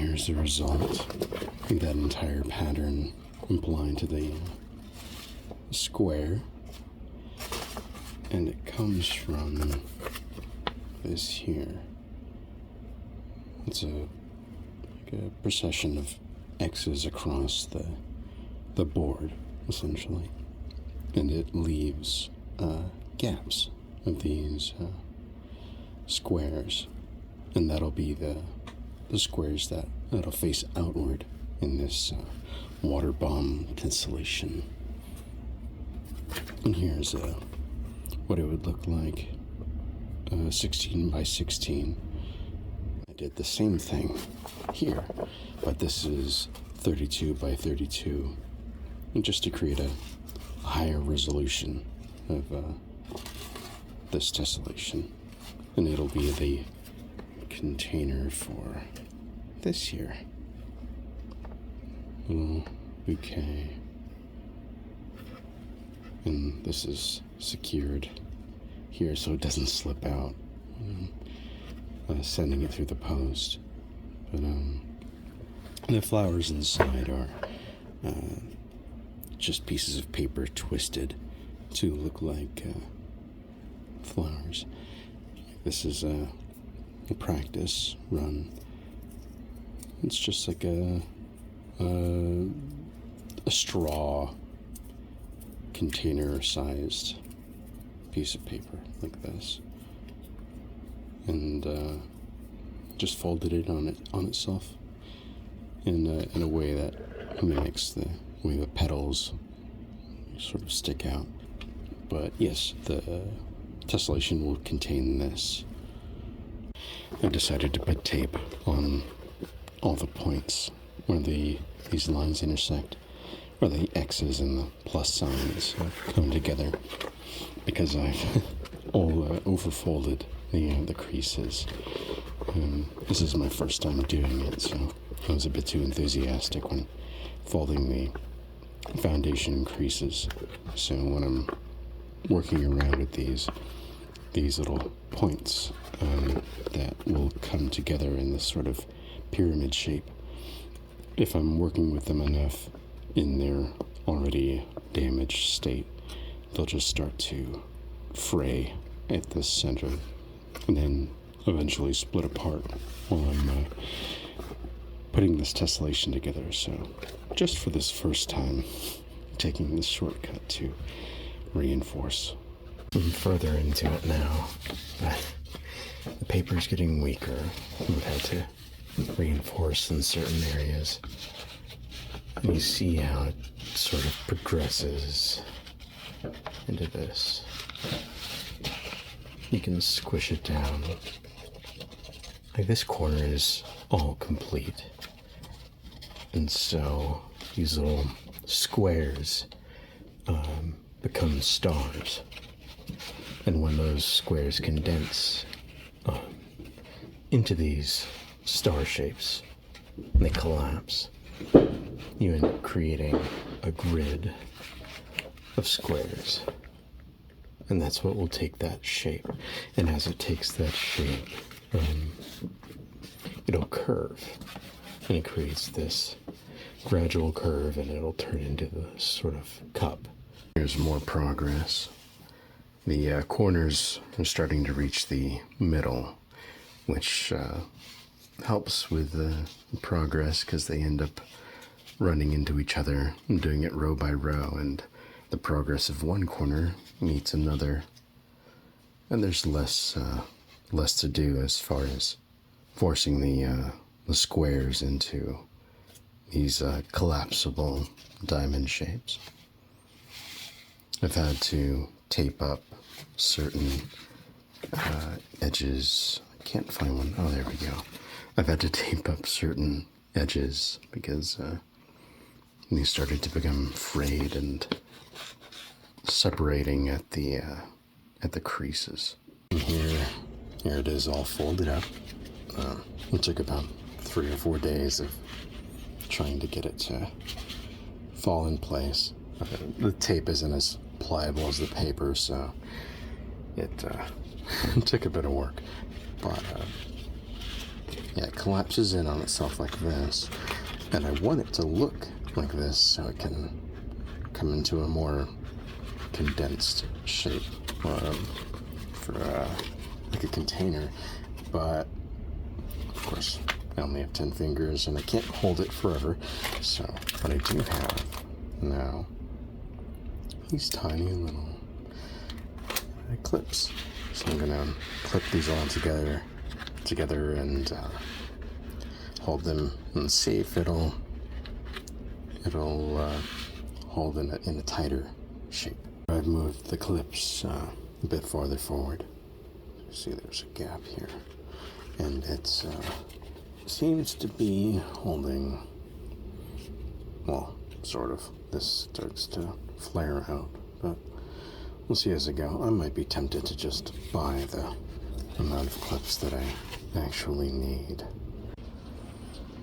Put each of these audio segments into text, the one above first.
here's the result. That entire pattern applied to the square. And it comes from this here. It's a procession of X's across the board, essentially. And it leaves gaps of these squares. And that'll be the squares that'll face outward in this water bomb constellation. And here's what it would look like, 16 by 16. I did the same thing here, but this is 32 by 32, and just to create a higher resolution of this tessellation. And it'll be the container for this here. Little bouquet. And this is secured here so it doesn't slip out. Sending it through the post. But the flowers inside are just pieces of paper twisted to look like flowers. This is a practice run. It's just like a straw container-sized piece of paper like this, and just folded it on itself in a way that mimics the way the petals sort of stick out. But yes, the tessellation will contain this. I decided to put tape on all the points where these lines intersect, where the X's and the plus signs come together, because I've overfolded the creases. This is my first time doing it, so I was a bit too enthusiastic when folding the foundation creases. So when I'm working around with these little points that will come together in this sort of pyramid shape, if I'm working with them enough in their already damaged state, they'll just start to fray at the center and then eventually split apart while I'm putting this tessellation together. So just for this first time, taking this shortcut to reinforce. I'm further into it now, but the paper's getting weaker. I've had to reinforce in certain areas. And you see how it sort of progresses into this. You can squish it down. Like this corner is all complete. And so these little squares become stars. And when those squares condense into these star shapes, they collapse. You end up creating a grid of squares. And that's what will take that shape. And as it takes that shape, it'll curve. And it creates this gradual curve, and it'll turn into this sort of cup. Here's more progress. The corners are starting to reach the middle, which helps with the progress because they end up running into each other and doing it row by row, and the progress of one corner meets another, and there's less to do as far as forcing the squares into these collapsible diamond shapes. I've had to tape up certain edges. I can't find one. Oh, there we go. I've had to tape up certain edges because these started to become frayed and separating at the creases. And here it is all folded up. It took about 3 or 4 days of trying to get it to fall in place. The tape isn't as pliable as the paper, so it took a bit of work. But yeah, it collapses in on itself like this. And I want it to look like this so it can come into a more condensed shape for like a container. But of course, I only have 10 fingers and I can't hold it forever. So what I do have now, these tiny little clips. So I'm gonna clip these all together and hold them and see if it'll hold in a tighter shape. I've moved the clips a bit farther forward. You see there's a gap here, and it's seems to be holding, well, sort of. This starts to flare out, but we'll see as I go. I might be tempted to just buy the amount of clips that I actually need.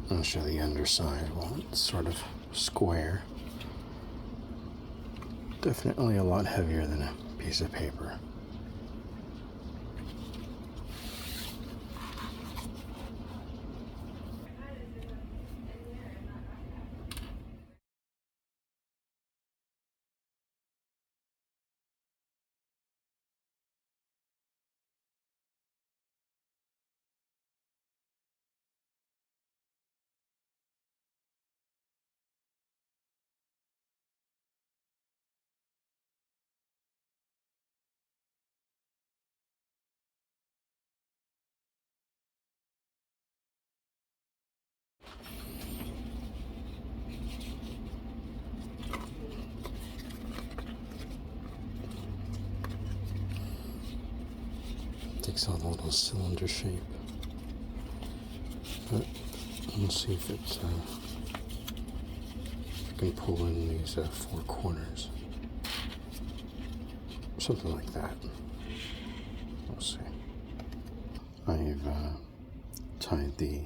I'll show the underside. Well, it's sort of square. Definitely a lot heavier than a piece of paper. Takes on a little cylinder shape, but we'll see if it's I can pull in these 4 corners, something like that. We'll see. I've tied the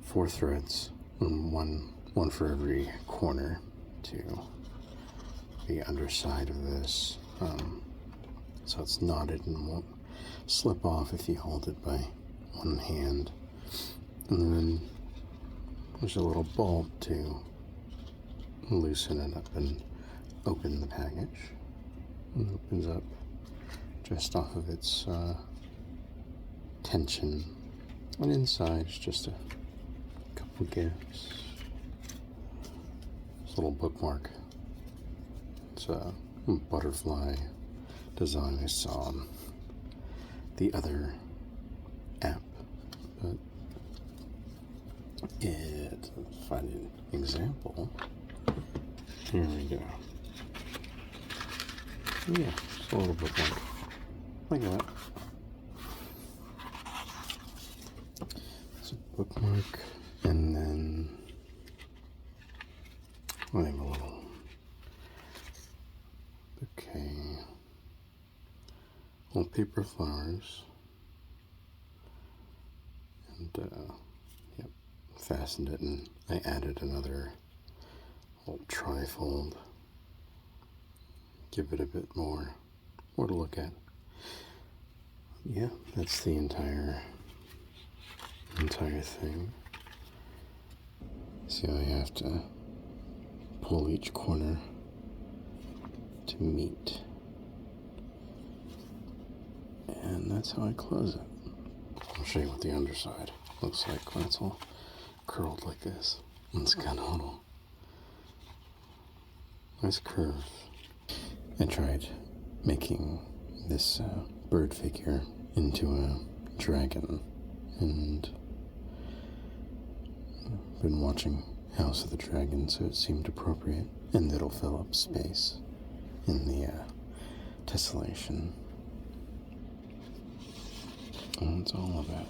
4 threads, one for every corner, to the underside of this, so it's knotted and won't slip off if you hold it by one hand. And then there's a little bulb to loosen it up and open the package. And it opens up just off of its tension. And inside is just a couple gifts. This little bookmark. It's a butterfly design I saw on the other app, but find an example. Here we go. Yeah, it's a little bookmark like that. It's a bookmark, and then I have a little bouquet. Little paper flowers, and yep, fastened it, and I added another little trifold. Give it a bit more to look at. Yeah, that's the entire thing. See how I have to pull each corner to meet. And that's how I close it. I'll show you what the underside looks like when it's all curled like this. It's got a little nice curve. I tried making this bird figure into a dragon, and I've been watching House of the Dragon, so it seemed appropriate, and it'll fill up space in the tessellation. And that's all of that.